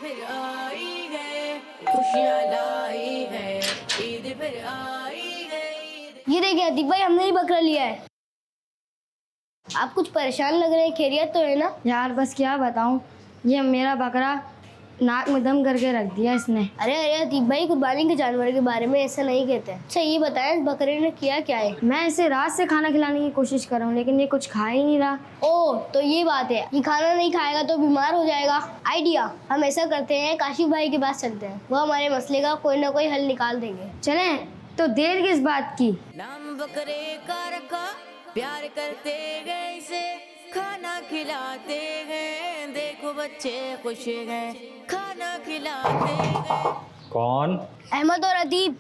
फिर आई है, खुशियाँ लाई है, ईद फिर आई है। ये देखिए अतीक भाई, हमने ही बकरा लिया है। आप कुछ परेशान लग रहे हैं, खैरियत तो है ना? यार बस क्या बताऊं, ये मेरा बकरा नाक में दम करके रख दिया इसने। अरे अतीक भाई, कुर्बानी के जानवर के बारे में ऐसा नहीं कहते। अच्छा ये बताएं, इस बकरे ने किया क्या है? मैं इसे रात से खाना खिलाने की कोशिश कर रहा हूँ, लेकिन ये कुछ खा ही नहीं रहा। ओह, तो ये बात है, ये खाना नहीं खाएगा तो बीमार हो जाएगा। आइडिया, हम ऐसा करते हैं, काशिफ भाई के पास चलते हैं, वो हमारे मसले का कोई ना कोई हल निकाल देंगे। चलें, तो देर किस बात की। नाम बकरे का रखा, प्यार करते गए इसे, खाना खिलाते हैं, देखो बच्चे खुश हैं, खाना खिलाते हैं। कौन? अहमद और अदीब।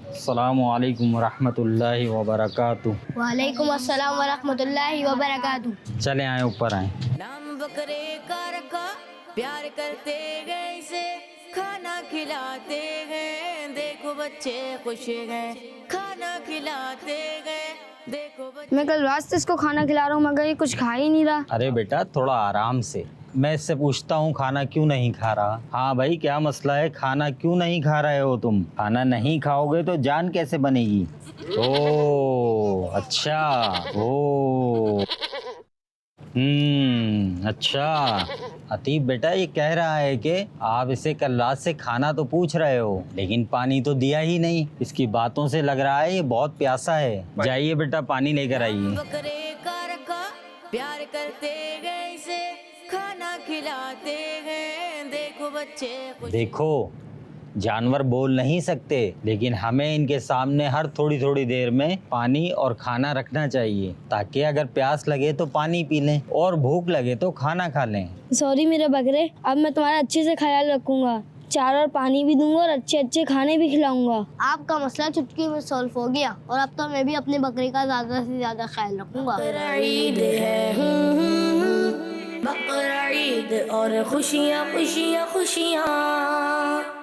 अस्सलामु अलैकुम वरहमतुल्लाहि वबरकातुहू। वालेकुम अस्सलाम वरहमतुल्लाहि वबरकातुहू। चले आए, ऊपर आए। नाम बकरे का रखा, प्यार करते गए इसे, खाना खिलाते हैं, देखो बच्चे खुश हैं, खाना खिलाते हैं, देखो बच्चे। मैं कल रात से इसको खाना खिला रहा हूँ, मगर ये कुछ खा ही नहीं रहा। अरे बेटा थोड़ा आराम से, मैं इससे पूछता हूँ खाना क्यों नहीं खा रहा। हाँ भाई, क्या मसला है, खाना क्यों नहीं खा रहे हो तुम? खाना नहीं खाओगे तो जान कैसे बनेगी? ओ अच्छा, ओ अच्छा। अतीब बेटा ये कह रहा है कि आप इसे कल रात से खाना तो पूछ रहे हो, लेकिन पानी तो दिया ही नहीं। इसकी बातों से लग रहा है ये बहुत प्यासा है। जाइए बेटा पानी लेकर आइए। बकरे का रखा, प्यार करते गए इसे, खाना खिलाते हैं, देखो बच्चे खुश। देखो, जानवर बोल नहीं सकते, लेकिन हमें इनके सामने हर थोड़ी थोड़ी देर में पानी और खाना रखना चाहिए, ताकि अगर प्यास लगे तो पानी पी लें और भूख लगे तो खाना खा लें। सॉरी मेरे बकरे, अब मैं तुम्हारा अच्छे से ख्याल रखूंगा, चारा और पानी भी दूंगा और अच्छे अच्छे खाने भी खिलाऊंगा। आपका मसला चुटकी में सॉल्व हो गया, और अब तो मैं भी अपने बकरे का ज्यादा से ज्यादा ख्याल रखूंगा। बकरा ईद है, बकरा ईद और खुशियाँ खुशियाँ खुशियाँ।